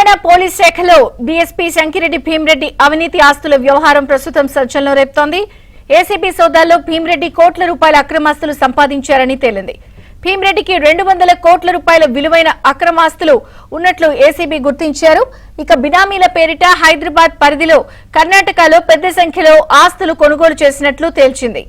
Telangana police శాఖలో DSP శంకిరెడ్డి Bhimireddy అవినీతి ఆస్తుల వ్యవహారం ప్రస్తుతం సంచలనం రేపుతోంది. ఏసీబీ సోదాల్లో భీమిరెడ్డి కోట్ల రూపాయల అక్రమాస్తులు సంపాదించారని తేలింది. భీమిరెడ్డికి 200 కోట్ల రూపాయల విలువైన అక్రమాస్తులు ఉన్నట్లు ఏసీబీ గుర్తించారు. ఇక బినామీల పేరిట హైదరాబాద్ పరిధిలో కర్ణాటకలో పెద్ద సంఖ్యలో ఆస్తులు కొనుగోలు చేసినట్లు తేల్చింది.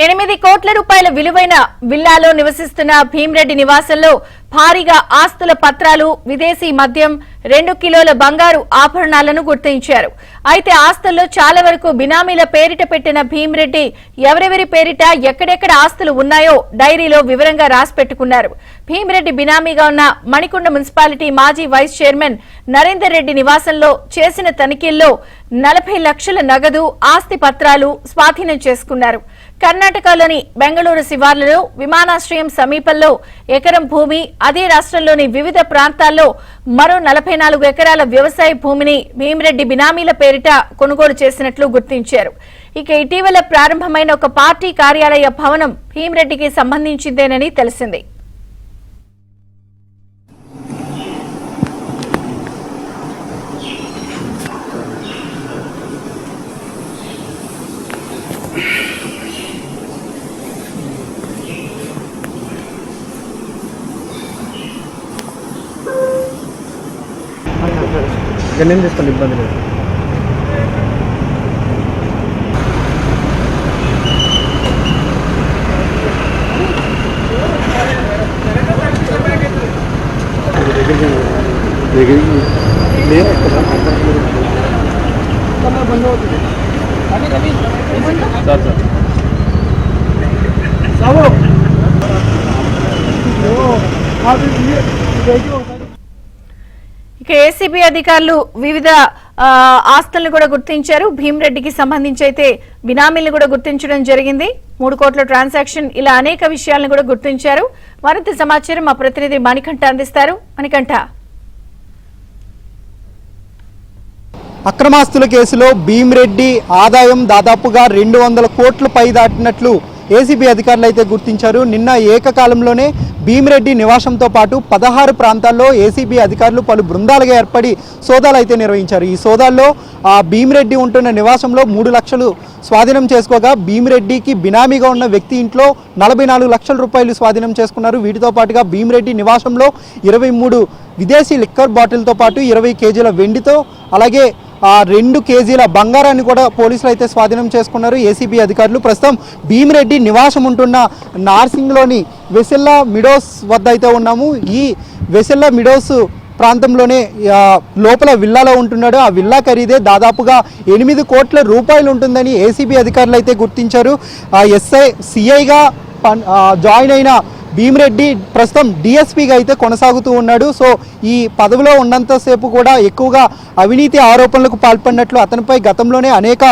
$8 కోట్ల రూపాయల విలువైన విల్లాలో నివసిస్తున్న భీమిరెడ్డి నివాసంలో భారీగా ఆస్తుల పత్రాలు, విదేశీ మద్యం, 2 కిలోల బంగారు ఆభరణాలను గుర్తించారు. అయితే ఆస్తుల్లో చాలా వరకు బినామీల పేరిట పెట్టిన భీమిరెడ్డి ఎవరెవరి పేరిట ఎక్కడెక్కడ ఆస్తులు ఉన్నాయో డైరీలో వివరంగా రాసి పెట్టుకున్నారు. భీమిరెడ్డి బినామీగా ఉన్న మణికొండ మున్సిపాలిటీ మాజీ వైస్ చైర్మన్ నరేందర్ రెడ్డి నివాసంలో చేసిన తనిఖీల్లో 40 లక్షల నగదు, ఆస్తి పత్రాలు స్వాధీనం చేసుకున్నారు. కర్ణాటకలోని బెంగళూరు శివార్లలో విమానాశ్రయం సమీపంలో ఎకరం భూమి, అదే రాష్ట్రంలోని వివిధ ప్రాంతాల్లో మరో 44 ఎకరాల వ్యవసాయ భూమిని భీమిరెడ్డి బినామీల పేరిట కొనుగోలు చేసినట్లు గుర్తించారు. ఇక ఇటీవల ప్రారంభమైన ఒక పార్టీ కార్యాలయ భవనం భీమిరెడ్డికి సంబంధించిందేనని తెలిసింది. నేను తీసుకోండి, ఇబ్బంది లేదు. ఇక ఏసీబీ అధికారులు వివిధ ఆస్తులను కూడా గుర్తించారు. భీమిరెడ్డికి సంబంధించి అయితే బినామీలను కూడా గుర్తించడం జరిగింది. 3 కోట్ల ట్రాన్సాక్షన్, ఇలా అనేక విషయాలను కూడా గుర్తించారు. మరింత సమాచారం మా ప్రతినిధి మణికంఠ అందిస్తారు. మణికంఠ, అక్రమాస్తుల కేసులో భీమిరెడ్డి ఆదాయం దాదాపుగా 200 కోట్ల పై దాటినట్లు ఏసీబీ అధికారులు అయితే గుర్తించారు. నిన్న ఏకకాలంలోనే భీమిరెడ్డి నివాసంతో పాటు 16 ప్రాంతాల్లో ఏసీబీ అధికారులు పలు బృందాలుగా ఏర్పడి సోదాలు అయితే నిర్వహించారు. ఈ సోదాల్లో భీమిరెడ్డి ఉంటున్న నివాసంలో 3 లక్షలు స్వాధీనం చేసుకోగా, భీమిరెడ్డికి బినామీగా ఉన్న వ్యక్తి ఇంట్లో 44 లక్షల రూపాయలు స్వాధీనం చేసుకున్నారు. వీటితో పాటుగా భీమిరెడ్డి నివాసంలో 23 విదేశీ లిక్కర్ బాటిల్తో పాటు 20 కేజీల వెండితో, అలాగే 2 కేజీల బంగారాన్ని కూడా పోలీసులు అయితే స్వాధీనం చేసుకున్నారు ఏసీబీ అధికారులు. ప్రస్తుతం భీమిరెడ్డి నివాసం ఉంటున్న నార్సింగ్లోని వెసెల్లా మిడోస్ వద్ద అయితే ఉన్నాము. ఈ వెసెల్లా మిడోస్ ప్రాంతంలోనే లోపల విల్లాలో ఉంటున్నాడు. ఆ విల్లా ఖరీదే దాదాపుగా 8 కోట్ల రూపాయలు ఉంటుందని ఏసీబీ అధికారులు అయితే గుర్తించారు. సిఐగా జాయిన్ అయిన భీమిరెడ్డి ప్రస్తుతం డిఎస్పీగా అయితే కొనసాగుతూ ఉన్నాడు. సో ఈ పదవిలో ఉన్నంతసేపు కూడా ఎక్కువగా అవినీతి ఆరోపణలకు పాల్పడినట్లు, అతనిపై గతంలోనే అనేక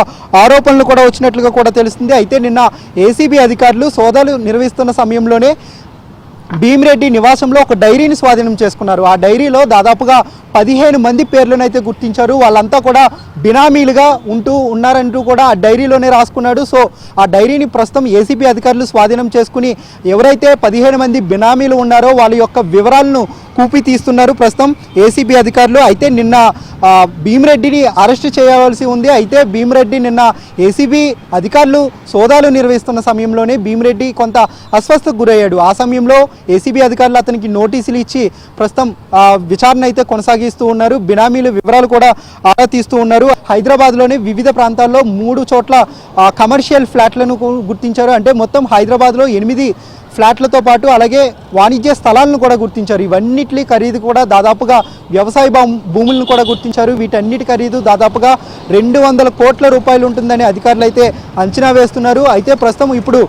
ఆరోపణలు కూడా వచ్చినట్లుగా కూడా తెలుస్తుంది. అయితే నిన్న ఏసీబీ అధికారులు సోదాలు నిర్వహిస్తున్న సమయంలోనే భీమిరెడ్డి నివాసంలో ఒక డైరీని స్వాధీనం చేసుకున్నారు. ఆ డైరీలో దాదాపుగా 15 మంది పేర్లను అయితే గుర్తించారు. వాళ్ళంతా కూడా బినామీలుగా ఉన్నారంటూ కూడా ఆ డైరీలోనే రాసుకున్నాడు. సో ఆ డైరీని ప్రస్తుతం ఏసీబీ అధికారులు స్వాధీనం చేసుకుని ఎవరైతే 15 మంది బినామీలు ఉన్నారో వాళ్ళ యొక్క వివరాలను కూపి తీస్తున్నారు ప్రస్తుతం ఏసీబీ అధికారులు. అయితే నిన్న భీమిరెడ్డిని అరెస్ట్ చేయవలసి ఉంది. అయితే భీమిరెడ్డి నిన్న ఏసీబీ అధికారులు సోదాలు నిర్వహిస్తున్న సమయంలోనే భీమిరెడ్డి కొంత అస్వస్థకు గురయ్యాడు. ఆ సమయంలో ఏసీబీ అధికారులు అతనికి నోటీసులు ఇచ్చి ప్రస్తుతం విచారణ అయితే కొనసాగిస్తూ ఉన్నారు. బినామీల వివరాలు కూడా ఆరా తీస్తూ ఉన్నారు. హైదరాబాద్లోని వివిధ ప్రాంతాల్లో 3 చోట్ల కమర్షియల్ ఫ్లాట్లను గుర్తించారు. అంటే మొత్తం హైదరాబాద్లో 8 ఫ్లాట్లతో పాటు అలాగే వాణిజ్య స్థలాలను కూడా గుర్తించారు. ఇవన్నిటి ఖరీదు కూడా దాదాపుగా వ్యవసాయ భూములను కూడా గుర్తించారు. వీటన్నిటి ఖరీదు దాదాపుగా 200 కోట్ల రూపాయలు ఉంటుందని అధికారులు అయితే అంచనా వేస్తున్నారు. అయితే ప్రస్తుతం ఇప్పుడు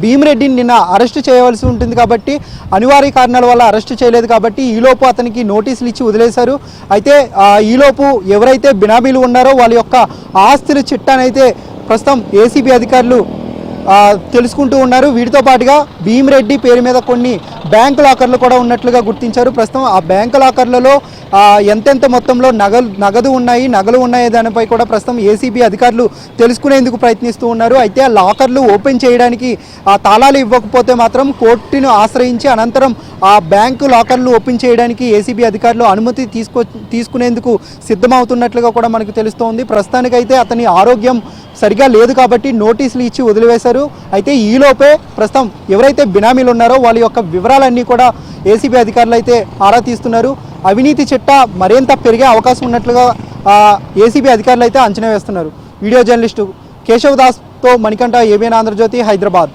భీమిరెడ్డిని నిన్న అరెస్ట్ చేయవలసి ఉంటుంది కాబట్టి, అనివార్య కారణాల వల్ల అరెస్ట్ చేయలేదు కాబట్టి ఈలోపు అతనికి నోటీసులు ఇచ్చి వదిలేశారు. అయితే ఈలోపు ఎవరైతే బినామీలు ఉన్నారో వాళ్ళ యొక్క ఆస్తుల చిట్టానైతే ప్రస్తుతం ఏసీబీ అధికారులు తెలుసుకుంటూ ఉన్నారు. వీటితో పాటుగా భీమిరెడ్డి పేరు మీద కొన్ని బ్యాంకు లాకర్లు కూడా ఉన్నట్లుగా గుర్తించారు. ప్రస్తుతం ఆ బ్యాంకు లాకర్లలో ఎంతెంత మొత్తంలో నగలు ఉన్నాయి దానిపై కూడా ప్రస్తుతం ఏసీబీ అధికారులు తెలుసుకునేందుకు ప్రయత్నిస్తూ ఉన్నారు. అయితే ఆ లాకర్లు ఓపెన్ చేయడానికి ఆ తాళాలు ఇవ్వకపోతే మాత్రం కోర్టును ఆశ్రయించి అనంతరం ఆ బ్యాంకు లాకర్లు ఓపెన్ చేయడానికి ఏసీబీ అధికారులు అనుమతి తీసుకునేందుకు సిద్ధమవుతున్నట్లుగా కూడా మనకు తెలుస్తోంది. ప్రస్తుతానికైతే అతని ఆరోగ్యం సరిగా లేదు కాబట్టి నోటీసులు ఇచ్చి వదిలివేశారు. అయితే ఈలోపే ప్రస్తుతం ఎవరైతే బినామీలు ఉన్నారో వాళ్ళ యొక్క వివరాలన్నీ కూడా ఏసీబీ అధికారులు అయితే ఆరా తీస్తున్నారు. అవినీతి చిట్ట మరింత పెరిగే అవకాశం ఉన్నట్లుగా ఏసీబీ అధికారులు అయితే అంచనా వేస్తున్నారు. వీడియో జర్నలిస్టు కేశవ్ దాస్తో మణికంఠ, ఏబిఎన్ ఆంధ్రజ్యోతి, హైదరాబాద్.